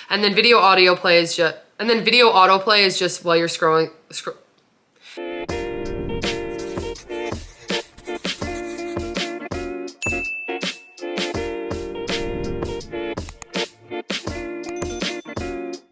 And then video autoplay is just while you're scrolling.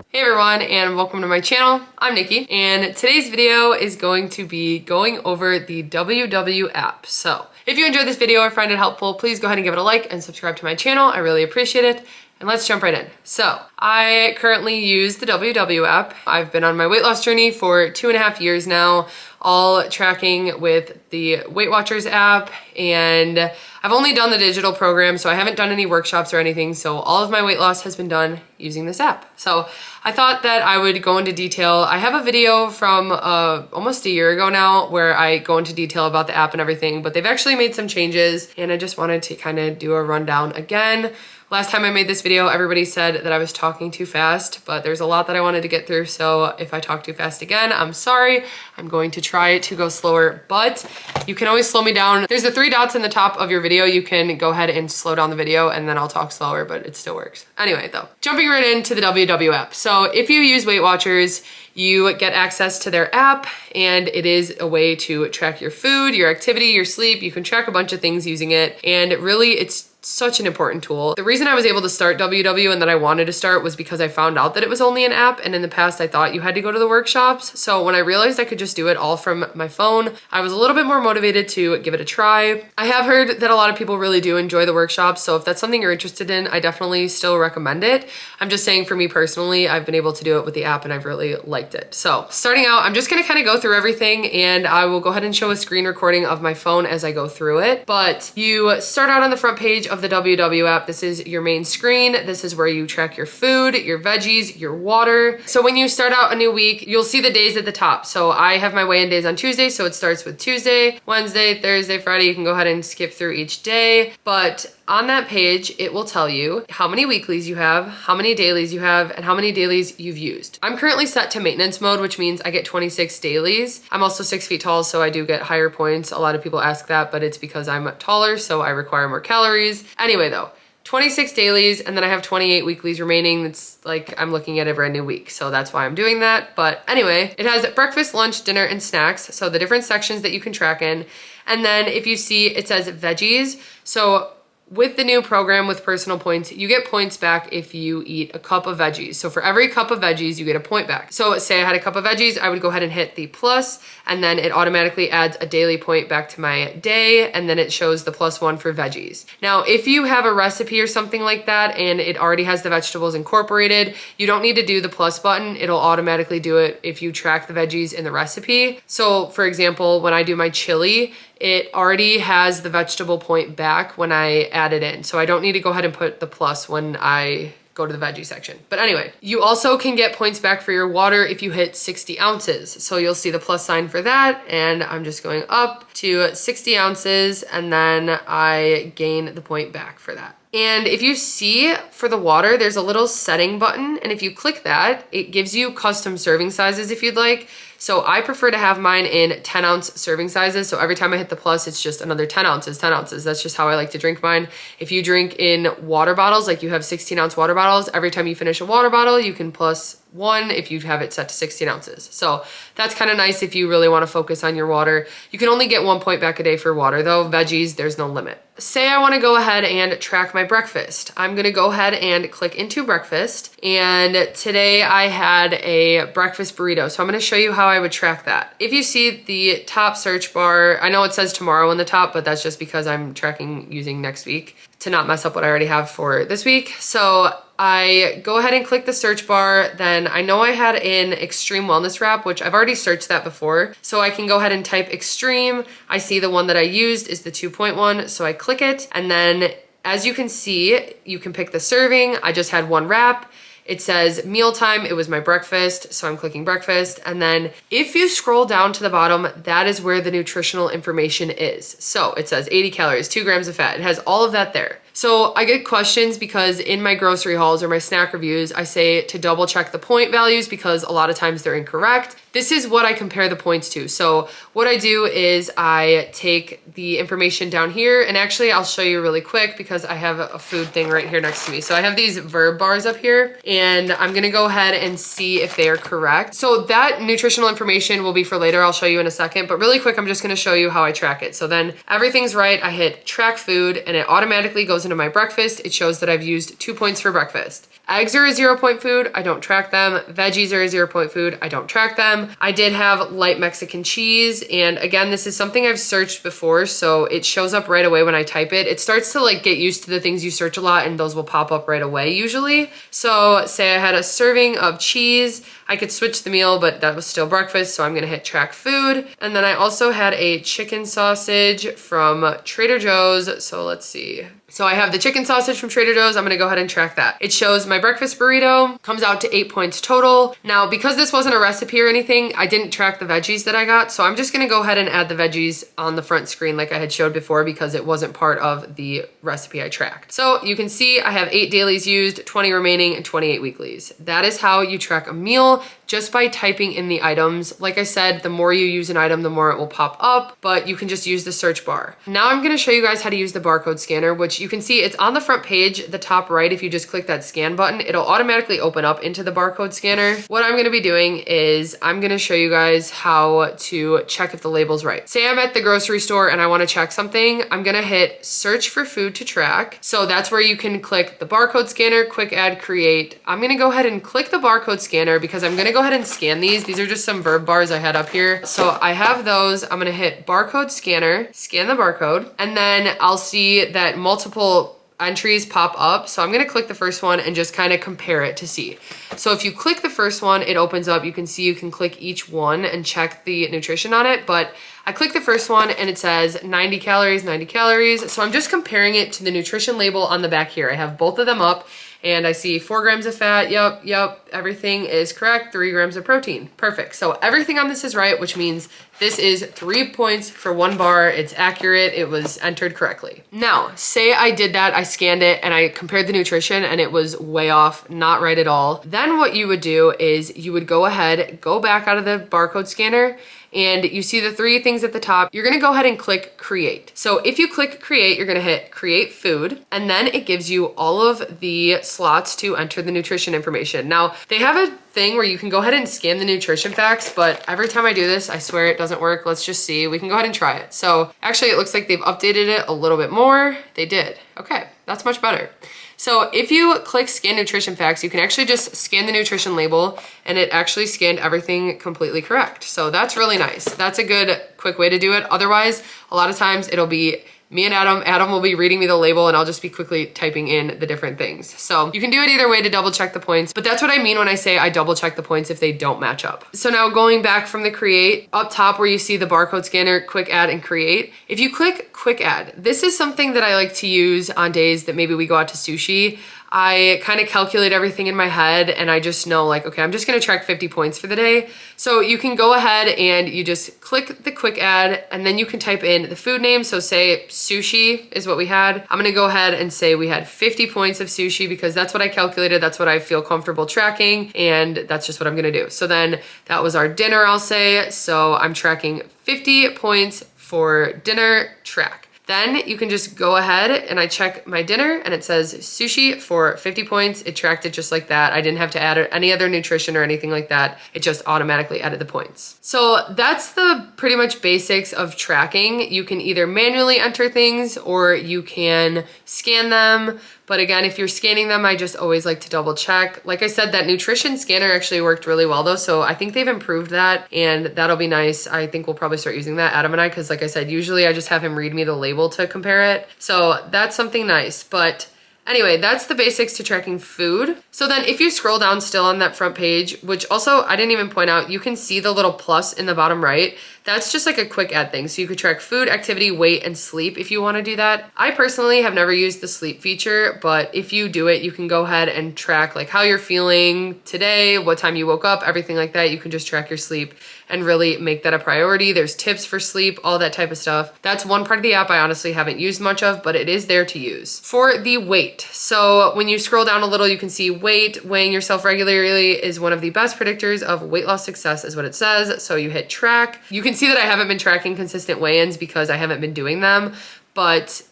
Hey everyone, and welcome to my channel. I'm Nikki, and today's video is going to be going over the WW app. So if you enjoyed this video or find it helpful, please go ahead and give it a like and subscribe to my channel. I really appreciate it. And let's jump right in. So I currently use the WW app. I've been on my weight loss journey for 2.5 years now, all tracking with the Weightwatchers app. And I've only done the digital program, so I haven't done any workshops or anything. So all of my weight loss has been done using this app. So I thought that I would go into detail. I have a video from almost a year ago now where I go into detail about the app and everything, but they've actually made some changes and I just wanted to kind of do a rundown again. Last time I made this video, everybody said that I was talking too fast, but there's a lot that I wanted to get through, so if I talk too fast again, I'm sorry. I'm going to try to go slower, but you can always slow me down. There's the 3 dots in the top of your video. You can go ahead and slow down the video and then I'll talk slower, but it still works. Anyway though, jumping right into the WW app. So if you use Weightwatchers, you get access to their app and it is a way to track your food, your activity, your sleep. You can track a bunch of things using it, and really it's such an important tool. The reason I was able to start WW and that I wanted to start was because I found out that it was only an app, and in the past I thought you had to go to the workshops. So when I realized I could just do it all from my phone, I was a little bit more motivated to give it a try. I have heard that a lot of people really do enjoy the workshops, so if that's something you're interested in, I definitely still recommend it. I'm just saying for me personally, I've been able to do it with the app and I've really liked it. So starting out, I'm just gonna kind of go through everything and I will go ahead and show a screen recording of my phone as I go through it. But you start out on the front page of the WW app. This is your main screen. This is where you track your food, your veggies, your water. So when you start out a new week, you'll see the days at the top. So I have my weigh-in days on Tuesday, so it starts with Tuesday, Wednesday, Thursday, Friday. You can go ahead and skip through each day, but on that page, it will tell you how many weeklies you have, how many dailies you have, and how many dailies you've used. I'm currently set to maintenance mode, which means I get 26 dailies. I'm also 6 feet tall, so I do get higher points. A lot of people ask that, but it's because I'm taller, so I require more calories. Anyway though, 26 dailies, and then I have 28 weeklies remaining. It's like I'm looking at a brand new week, so that's why I'm doing that. But anyway, it has breakfast, lunch, dinner, and snacks, so the different sections that you can track in. And then if you see, it says veggies. So with the new program with Personal Points, you get points back if you eat a cup of veggies. So for every cup of veggies, you get a point back. So say I had a cup of veggies, I would go ahead and hit the plus, and then it automatically adds a daily point back to my day, and then it shows the +1 for veggies. Now, if you have a recipe or something like that, and it already has the vegetables incorporated, you don't need to do the plus button. It'll automatically do it if you track the veggies in the recipe. So for example, when I do my chili, it already has the vegetable point back when I add it in. So I don't need to go ahead and put the plus when I go to the veggie section. But anyway, you also can get points back for your water if you hit 60 ounces. So you'll see the plus sign for that. And I'm just going up to 60 ounces and then I gain the point back for that. And if you see for the water, there's a little setting button. And if you click that, it gives you custom serving sizes if you'd like. So I prefer to have mine in 10-ounce serving sizes. So every time I hit the plus, it's just another 10 ounces, 10 ounces. That's just how I like to drink mine. If you drink in water bottles, like you have 16-ounce water bottles, every time you finish a water bottle, you can plus 1 if you have it set to 16 ounces. So that's kind of nice if you really want to focus on your water. You can only get 1 point back a day for water though. Veggies, there's no limit. Say I want to go ahead and track my breakfast. I'm going to go ahead and click into breakfast. And today I had a breakfast burrito. So I'm going to show you how I would track that. If you see the top search bar, I know it says tomorrow on the top, but that's just because I'm tracking using next week to not mess up what I already have for this week. So I go ahead and click the search bar. Then I know I had an extreme wellness wrap, which I've already searched that before. So I can go ahead and type extreme. I see the one that I used is the 2.1. So I click it. And then as you can see, you can pick the serving. I just had 1 wrap. It says mealtime, it was my breakfast, so I'm clicking breakfast. And then if you scroll down to the bottom, that is where the nutritional information is. So it says 80 calories, 2 grams of fat. It has all of that there. So I get questions because in my grocery hauls or my snack reviews, I say to double check the point values because a lot of times they're incorrect. This is what I compare the points to. So what I do is I take the information down here, and actually I'll show you really quick because I have a food thing right here next to me. So I have these verb bars up here, and I'm gonna go ahead and see if they are correct. So that nutritional information will be for later. I'll show you in a second, but really quick, I'm just gonna show you how I track it. So then everything's right. I hit track food and it automatically goes into my breakfast. It shows that I've used 2 points for breakfast. Eggs are a 0-point food, I don't track them. Veggies are a 0-point food, I don't track them. I did have light Mexican cheese, and again, this is something I've searched before, so it shows up right away when I type it. It starts to like get used to the things you search a lot, and those will pop up right away usually. So say I had a serving of cheese, I could switch the meal, but that was still breakfast, so I'm gonna hit track food. And then I also had a chicken sausage from Trader Joe's, so let's see. So I have the chicken sausage from Trader Joe's. I'm gonna go ahead and track that. It shows my breakfast burrito, comes out to 8 points total. Now, because this wasn't a recipe or anything, I didn't track the veggies that I got. So I'm just gonna go ahead and add the veggies on the front screen like I had showed before because it wasn't part of the recipe I tracked. So you can see I have 8 dailies used, 20 remaining, and 28 weeklies. That is how you track a meal, just by typing in the items. Like I said, the more you use an item, the more it will pop up, but you can just use the search bar. Now I'm gonna show you guys how to use the barcode scanner, which you can see it's on the front page, the top right. If you just click that scan button, it'll automatically open up into the barcode scanner. What I'm gonna be doing is I'm gonna show you guys how to check if the label's right. Say I'm at the grocery store and I wanna check something, I'm gonna hit search for food to track. So that's where you can click the barcode scanner, quick add, create. I'm gonna go ahead and click the barcode scanner because I'm gonna go ahead and scan these. These are just some verb bars I had up here. So I have those. I'm gonna hit barcode scanner, scan the barcode, and then I'll see that multiple entries pop up. So I'm gonna click the first one and just kind of compare it to see. So if you click the first one, it opens up. You can see you can click each one and check the nutrition on it, but I click the first one and it says 90 calories, 90 calories. So I'm just comparing it to the nutrition label on the back here. I have both of them up and I see 4 grams of fat. Yep, everything is correct. 3 grams of protein. Perfect. So everything on this is right, which means this is 3 points for 1 bar. It's accurate. It was entered correctly. Now, say I did that, I scanned it and I compared the nutrition and it was way off, not right at all. Then what you would do is you would go ahead, go back out of the barcode scanner, and you see the 3 things at the top. You're gonna go ahead and click create. So if you click create, you're gonna hit create food, and then it gives you all of the slots to enter the nutrition information. Now, they have a thing where you can go ahead and scan the nutrition facts, but every time I do this, I swear it doesn't work. Let's just see. We can go ahead and try it. So actually it looks like they've updated it a little bit more. They did. Okay, that's much better. So if you click scan nutrition facts, you can actually just scan the nutrition label and it actually scanned everything completely correct. So that's really nice. That's a good quick way to do it. Otherwise, a lot of times it'll be me and Adam. Adam will be reading me the label and I'll just be quickly typing in the different things. So you can do it either way to double check the points, but that's what I mean when I say I double check the points if they don't match up. So now going back from the create, up top where you see the barcode scanner, quick add and create. If you click quick add, this is something that I like to use on days that maybe we go out to sushi. I kind of calculate everything in my head and I just know like, okay, I'm just gonna track 50 points for the day. So you can go ahead and you just click the quick add and then you can type in the food name. So say sushi is what we had. I'm gonna go ahead and say we had 50 points of sushi because that's what I calculated. That's what I feel comfortable tracking and that's just what I'm gonna do. So then that was our dinner, I'll say. So I'm tracking 50 points for dinner track. Then you can just go ahead and I check my dinner and it says sushi for 50 points. It tracked it just like that. I didn't have to add any other nutrition or anything like that. It just automatically added the points. So that's the pretty much basics of tracking. You can either manually enter things or you can scan them. But again, if you're scanning them, I just always like to double check. Like I said, that nutrition scanner actually worked really well though. So I think they've improved that and that'll be nice. I think we'll probably start using that, Adam and I, because like I said, usually I just have him read me the label to compare it. So that's something nice. But Anyway, that's the basics to tracking food. So then if you scroll down still on that front page, which also I didn't even point out, you can see the little plus in the bottom right. That's just like a quick add thing. So you could track food, activity, weight, and sleep if you want to do that. I personally have never used the sleep feature, but if you do it, you can go ahead and track like how you're feeling today, what time you woke up, everything like that. You can just track your sleep and really make that a priority. There's tips for sleep, all that type of stuff. That's one part of the app I honestly haven't used much of, but it is there to use. For the weight, so when you scroll down a little, you can see weight. Weighing yourself regularly is one of the best predictors of weight loss success is what it says. So you hit track. You can see that I haven't been tracking consistent weigh-ins because I haven't been doing them. But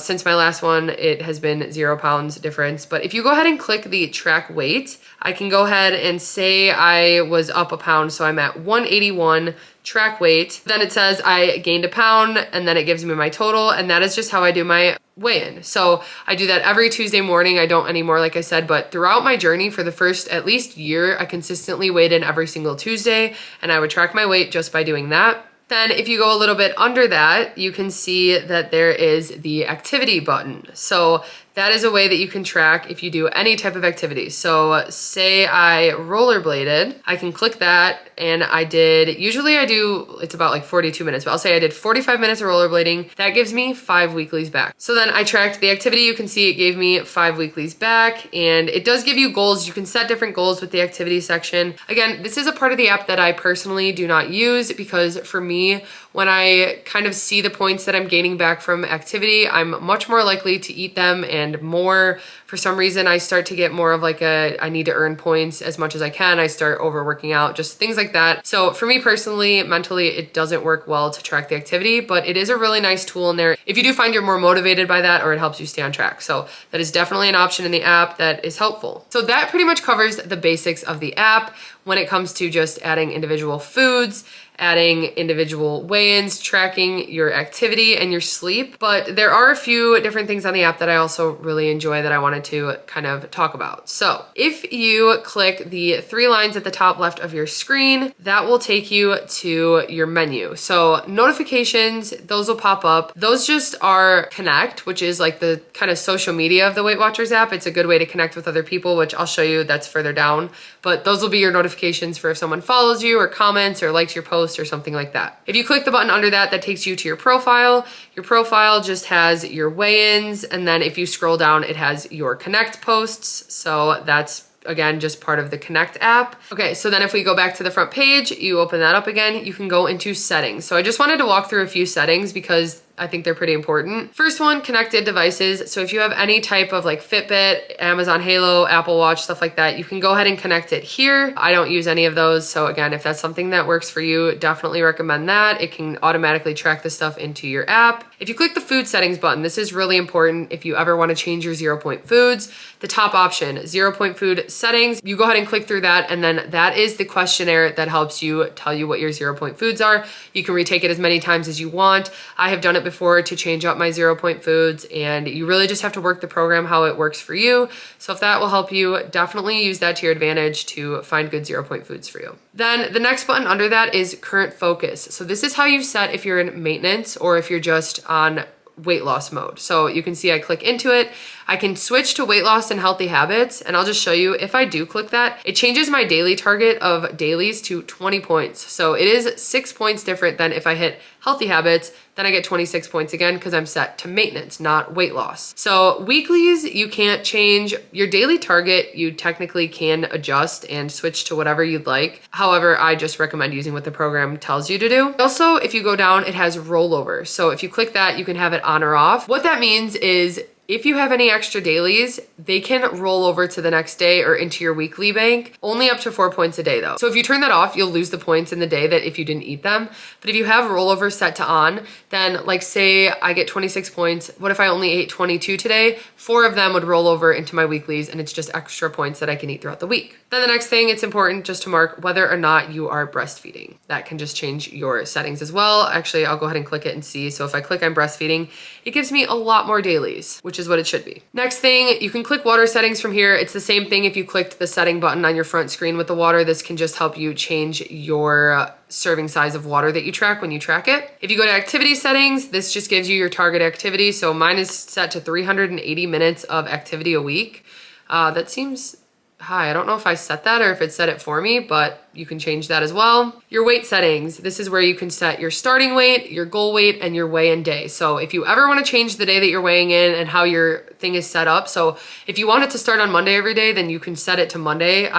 since my last one, it has been 0 pounds difference. But if you go ahead and click the track weight, I can go ahead and say I was up a pound. So I'm at 181 track weight. Then it says I gained a pound and then it gives me my total. And that is just how I do my weigh-in. So I do that every Tuesday morning. I don't anymore, like I said, but throughout my journey for the first at least year, I consistently weighed in every single Tuesday and I would track my weight just by doing that. Then if you go a little bit under that, you can see that there is the activity button. So that is a way that you can track if you do any type of activity. So say I rollerbladed, I can click that and usually I do, it's about like 42 minutes, but I'll say I did 45 minutes of rollerblading. That gives me 5 weeklies back. So then I tracked the activity. You can see it gave me 5 weeklies back and it does give you goals. You can set different goals with the activity section. Again, this is a part of the app that I personally do not use because for me, when I kind of see the points that I'm gaining back from activity, I'm much more likely to eat them and more. For some reason, I start to get more of like I need to earn points as much as I can. I start overworking out, just things like that. So for me personally, mentally, it doesn't work well to track the activity, but it is a really nice tool in there if you do find you're more motivated by that or it helps you stay on track. So that is definitely an option in the app that is helpful. So that pretty much covers the basics of the app when it comes to just adding individual foods, adding individual weigh-ins, tracking your activity and your sleep. But there are a few different things on the app that I also really enjoy that I wanted to kind of talk about. So if you click the 3 lines at the top left of your screen, that will take you to your menu. So notifications, those will pop up. Those just are Connect, which is like the kind of social media of the Weightwatchers app. It's a good way to connect with other people, which I'll show you, that's further down. But those will be your notifications for if someone follows you or comments or likes your post or something like that. If you click the button under that, that takes you to your profile. Your profile just has your weigh-ins, and then if you scroll down, it has your Connect posts. So that's again, just part of the Connect app. Okay, so then if we go back to the front page, you open that up again, you can go into settings. So I just wanted to walk through a few settings because I think they're pretty important. First one, connected devices. So if you have any type of like Fitbit, Amazon Halo, Apple Watch, stuff like that, you can go ahead and connect it here. I don't use any of those. So again, if that's something that works for you, definitely recommend that. It can automatically track the stuff into your app. If you click the food settings button, this is really important if you ever want to change your 0 point foods. The top option, 0 point food settings, you go ahead and click through that, and then that is the questionnaire that helps you tell you what your 0 point foods are. You can retake it as many times as you want. I have done it before to change up my 0 point foods, and you really just have to work the program how it works for you. So if that will help you, definitely use that to your advantage to find good 0 point foods for you. Then the next button under that is current focus. So this is how you set if you're in maintenance or if you're just on weight loss mode. So you can see I click into it. I can switch to weight loss and healthy habits, and I'll just show you if I do click that, it changes my daily target of dailies to 20 points. So it is 6 points different than if I hit healthy habits, then I get 26 points again because I'm set to maintenance, not weight loss. So weeklies, you can't change. Your daily target, you technically can adjust and switch to whatever you'd like. However, I just recommend using what the program tells you to do. Also, if you go down, it has rollover. So if you click that, you can have it on or off. What that means is if you have any extra dailies, they can roll over to the next day or into your weekly bank, only up to 4 points a day though. So if you turn that off, you'll lose the points in the day that if you didn't eat them. But if you have rollover set to on, then like say I get 26 points, what if I only ate 22 today? 4 of them would roll over into my weeklies, and it's just extra points that I can eat throughout the week. Then the next thing, it's important just to mark whether or not you are breastfeeding. That can just change your settings as well. Actually, I'll go ahead and click it and see. So if I click on breastfeeding, it gives me a lot more dailies, which which is what it should be. Next thing, you can click water settings from here. It's the same thing if you clicked the setting button on your front screen with the water. This can just help you change your serving size of water that you track when you track it. If you go to activity settings, this just gives you your target activity. So mine is set to 380 minutes of activity a week. That seems high. I don't know if I set that or if it set it for me, but you can change that as well. Your weight settings. This is where you can set your starting weight, your goal weight, and your weigh-in day. So if you ever want to change the day that you're weighing in and how your thing is set up. So if you want it to start on Monday every day, then you can set it to Monday.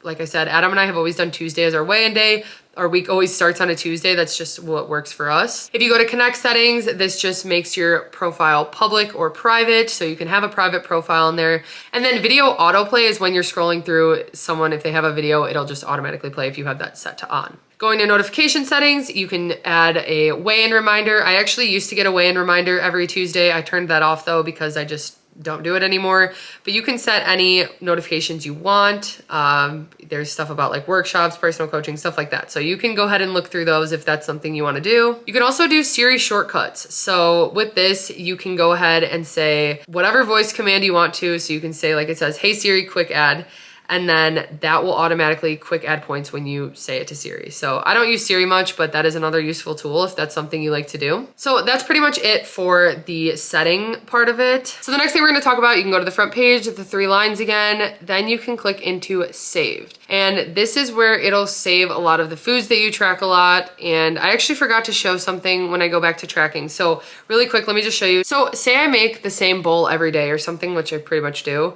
Like I said, Adam and I have always done Tuesday as our weigh-in day. Our week always starts on a Tuesday. That's just what works for us. If you go to connect settings, this just makes your profile public or private. So you can have a private profile in there. And then video autoplay is when you're scrolling through someone, if they have a video, it'll just automatically play if you have that set to on. Going to notification settings, you can add a weigh-in reminder. I actually used to get a weigh-in reminder every Tuesday. I turned that off though because I just don't do it anymore, but you can set any notifications you want. There's stuff about like workshops, personal coaching, stuff like that. So you can go ahead and look through those if that's something you want to do. You can also do Siri shortcuts. So with this, you can go ahead and say whatever voice command you want to. So you can say, like it says, "Hey Siri, quick add." And then that will automatically quick add points when you say it to Siri. So I don't use Siri much, but that is another useful tool if that's something you like to do. So that's pretty much it for the setting part of it. So the next thing we're gonna talk about, you can go to the front page, the 3 lines again, then you can click into saved. And this is where it'll save a lot of the foods that you track a lot. And I actually forgot to show something when I go back to tracking. So really quick, let me just show you. So say I make the same bowl every day or something, which I pretty much do.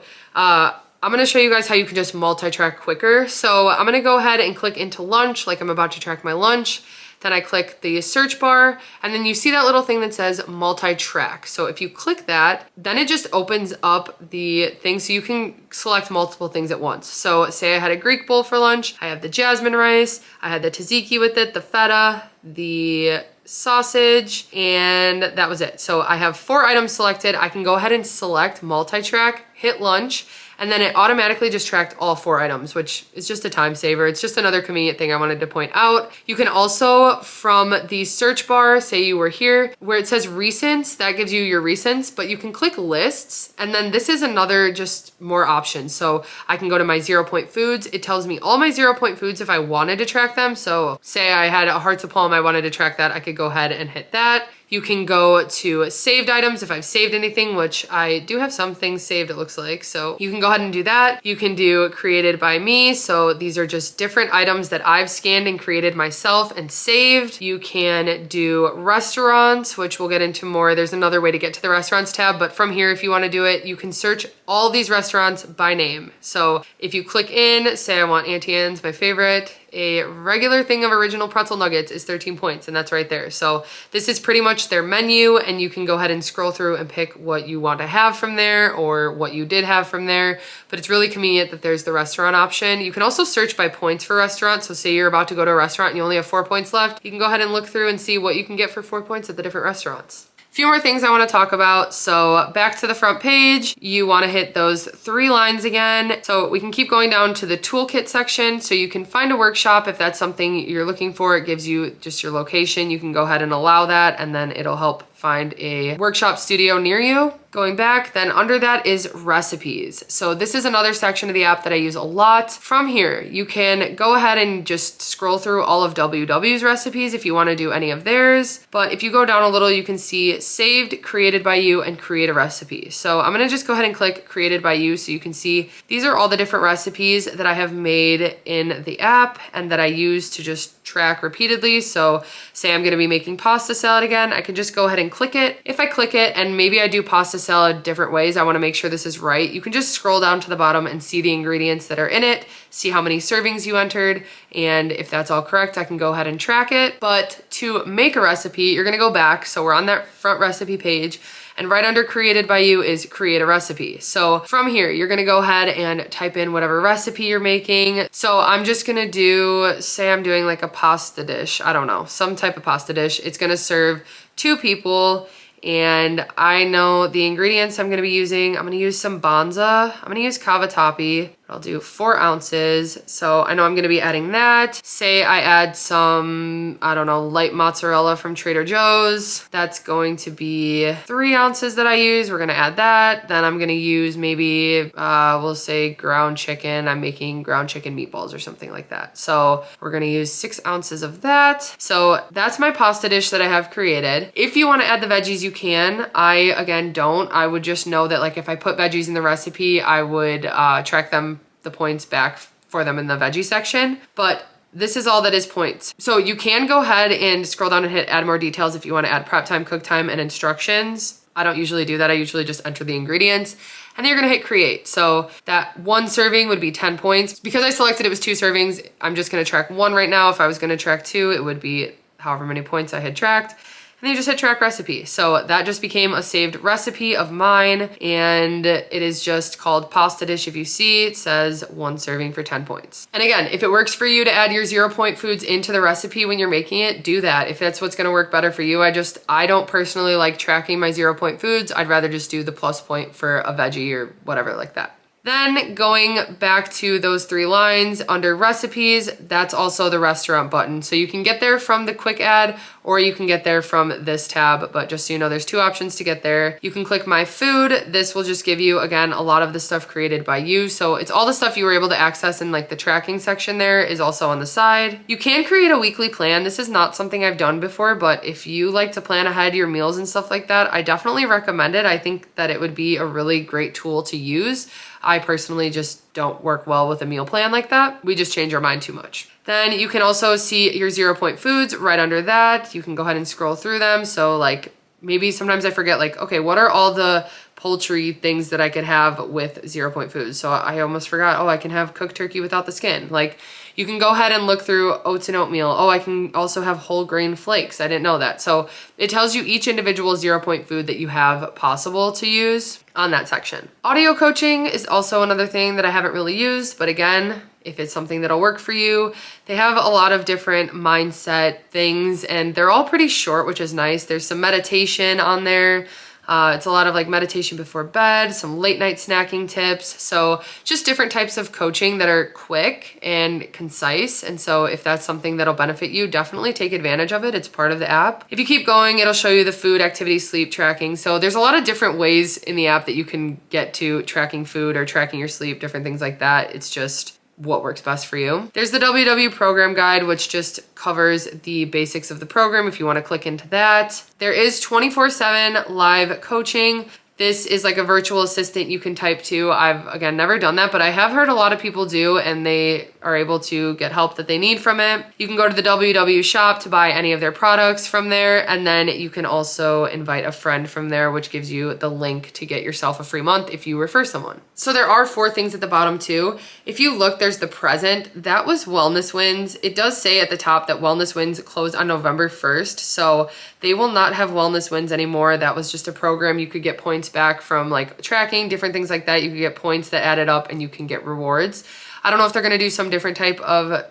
I'm gonna show you guys how you can just multi-track quicker. So I'm gonna go ahead and click into lunch, like I'm about to track my lunch. Then I click the search bar, and then you see that little thing that says multi-track. So if you click that, then it just opens up the thing so you can select multiple things at once. So say I had a Greek bowl for lunch, I have the jasmine rice, I had the tzatziki with it, the feta, the sausage, and that was it. So I have 4 items selected. I can go ahead and select multi-track, hit lunch, and then it automatically just tracked all 4 items, which is just a time saver. It's just another convenient thing I wanted to point out. You can also, from the search bar, say you were here, where it says recents, that gives you your recents, but you can click lists, and then this is another just more options. So I can go to my 0 point foods. It tells me all my 0 point foods if I wanted to track them. So say I had a hearts of palm, I wanted to track that, I could go ahead and hit that. You can go to saved items if I've saved anything, which I do have some things saved, it looks like. So you can go ahead and do that. You can do created by me. So these are just different items that I've scanned and created myself and saved. You can do restaurants, which we'll get into more. There's another way to get to the restaurants tab, but from here, if you want to do it, you can search all these restaurants by name. So if you click in, say I want Auntie Anne's, my favorite, a regular thing of original pretzel nuggets is 13 points, and that's right there. So this is pretty much their menu, and you can go ahead and scroll through and pick what you want to have from there or what you did have from there. But it's really convenient that there's the restaurant option. You can also search by points for restaurants. So say you're about to go to a restaurant and you only have 4 points left, you can go ahead and look through and see what you can get for 4 points at the different restaurants. Few more things I want to talk about. So back to the front page, you want to hit those 3 lines again. So we can keep going down to the toolkit section. So you can find a workshop if that's something you're looking for. It gives you just your location. You can go ahead and allow that, and then it'll help find a workshop studio near you. Going back, then under that is recipes. So this is another section of the app that I use a lot. From here, you can go ahead and just scroll through all of WW's recipes if you want to do any of theirs. But if you go down a little, you can see saved, created by you, and create a recipe. So I'm gonna just go ahead and click created by you so you can see these are all the different recipes that I have made in the app and that I use to just track repeatedly. So say I'm gonna be making pasta salad again, I can just go ahead and click it. If I click it and maybe I do pasta salad different ways, I wanna make sure this is right, you can just scroll down to the bottom and see the ingredients that are in it, see how many servings you entered, and if that's all correct, I can go ahead and track it. But to make a recipe, you're gonna go back, so we're on that front recipe page, and right under created by you is create a recipe. So from here, you're gonna go ahead and type in whatever recipe you're making. So I'm just gonna do, say I'm doing like a pasta dish, I don't know, some type of pasta dish. It's gonna serve 2 people, and I know the ingredients I'm gonna be using. I'm gonna use some Banza. I'm gonna use cavatappi. I I'll do 4 ounces. So I know I'm gonna be adding that. Say I add some, I don't know, light mozzarella from Trader Joe's. That's going to be 3 ounces that I use. We're gonna add that. Then I'm gonna use maybe, we'll say ground chicken. I'm making ground chicken meatballs or something like that. So we're gonna use 6 ounces of that. So that's my pasta dish that I have created. If you wanna add the veggies, you can. I, again, don't. I would just know that like if I put veggies in the recipe, I would track the points back for them in the veggie section. But this is all that is points. So you can go ahead and scroll down and hit add more details if you want to add prep time, cook time, and instructions. I don't usually do that. I usually just enter the ingredients and then you're gonna hit create. So that 1 serving would be 10 points. Because I selected it was 2 servings, I'm just gonna track 1 right now. If I was gonna track 2, it would be however many points I had tracked. And then you just hit track recipe. So that just became a saved recipe of mine, and it is just called pasta dish. If you see, it says 1 serving for 10 points. And again, if it works for you to add your 0-point foods into the recipe when you're making it, do that. If that's what's gonna work better for you. I don't personally like tracking my 0-point foods. I'd rather just do the plus point for a veggie or whatever like that. Then going back to those 3 lines under recipes, that's also the restaurant button. So you can get there from the quick add or you can get there from this tab, but just so you know, there's 2 options to get there. You can click my food. This will just give you, again, a lot of the stuff created by you. So it's all the stuff you were able to access in like the tracking section there is also on the side. You can create a weekly plan. This is not something I've done before, but if you like to plan ahead your meals and stuff like that, I definitely recommend it. I think that it would be a really great tool to use. I personally just don't work well with a meal plan like that. We just change our mind too much. Then you can also see your 0-point foods right under that. You can go ahead and scroll through them. So like maybe sometimes I forget like, okay, what are all the poultry things that I could have with 0-point foods? So I almost forgot, oh, I can have cooked turkey without the skin. Like you can go ahead and look through oats and oatmeal. Oh, I can also have whole grain flakes. I didn't know that. So it tells you each individual 0-point food that you have possible to use on that section. Audio coaching is also another thing that I haven't really used, but again, if it's something that'll work for you, they have a lot of different mindset things and they're all pretty short, which is nice. There's some meditation on there. It's a lot of like meditation before bed, some late night snacking tips. So just different types of coaching that are quick and concise. And so if that's something that'll benefit you, definitely take advantage of it. It's part of the app. If you keep going, it'll show you the food, activity, sleep tracking. So there's a lot of different ways in the app that you can get to tracking food or tracking your sleep, different things like that. It's just what works best for you. There's the WW program guide, which just covers the basics of the program if you want to click into that. There is 24/7 live coaching. This is like a virtual assistant you can type to. I've, again, never done that, but I have heard a lot of people do, and they are able to get help that they need from it. You can go to the WW shop to buy any of their products from there, and then you can also invite a friend from there, which gives you the link to get yourself a free month if you refer someone. So there are 4 things at the bottom too. If you look, there's the present. That was Wellness Wins. It does say at the top that Wellness Wins closed on November 1st, so they will not have Wellness Wins anymore. That was just a program you could get points back from, like tracking, different things like that. You could get points that added up and you can get rewards. I don't know if they're gonna do some different type of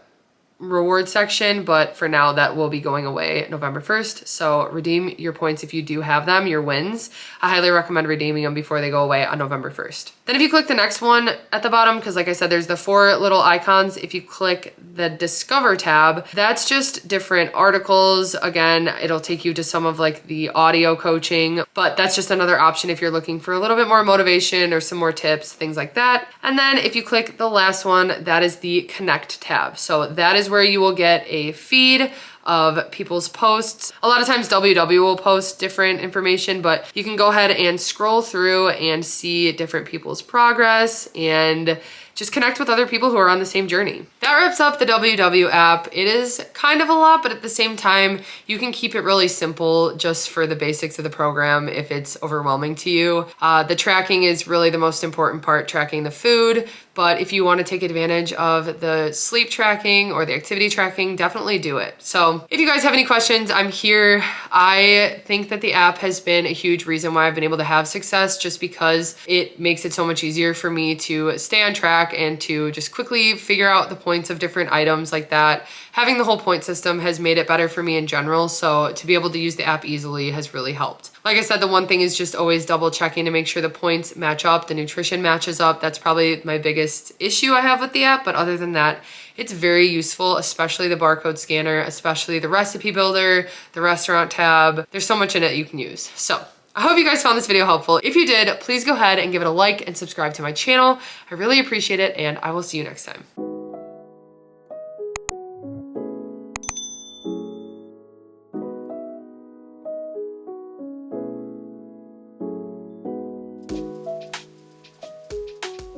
reward section, but for now that will be going away November 1st. So redeem your points if you do have them, your wins. I highly recommend redeeming them before they go away on November 1st. Then if you click the next one at the bottom, because like I said, there's the 4 little icons. If you click the Discover tab, that's just different articles. Again, it'll take you to some of like the audio coaching, but that's just another option if you're looking for a little bit more motivation or some more tips, things like that. And then if you click the last one, that is the Connect tab. So that is where you will get a feed of people's posts. A lot of times WW will post different information, but you can go ahead and scroll through and see different people's progress and just connect with other people who are on the same journey. That wraps up the WW app. It is kind of a lot, but at the same time, you can keep it really simple just for the basics of the program if it's overwhelming to you. The tracking is really the most important part, tracking the food. But if you want to take advantage of the sleep tracking or the activity tracking, definitely do it. So if you guys have any questions, I'm here. I think that the app has been a huge reason why I've been able to have success, just because it makes it so much easier for me to stay on track and to just quickly figure out the points of different items like that. Having the whole point system has made it better for me in general. So to be able to use the app easily has really helped. Like I said, the one thing is just always double checking to make sure the points match up, the nutrition matches up. That's probably my biggest issue I have with the app. But other than that, it's very useful, especially the barcode scanner, especially the recipe builder, the restaurant tab. There's so much in it you can use. So I hope you guys found this video helpful. If you did, please go ahead and give it a like and subscribe to my channel. I really appreciate it, and I will see you next time.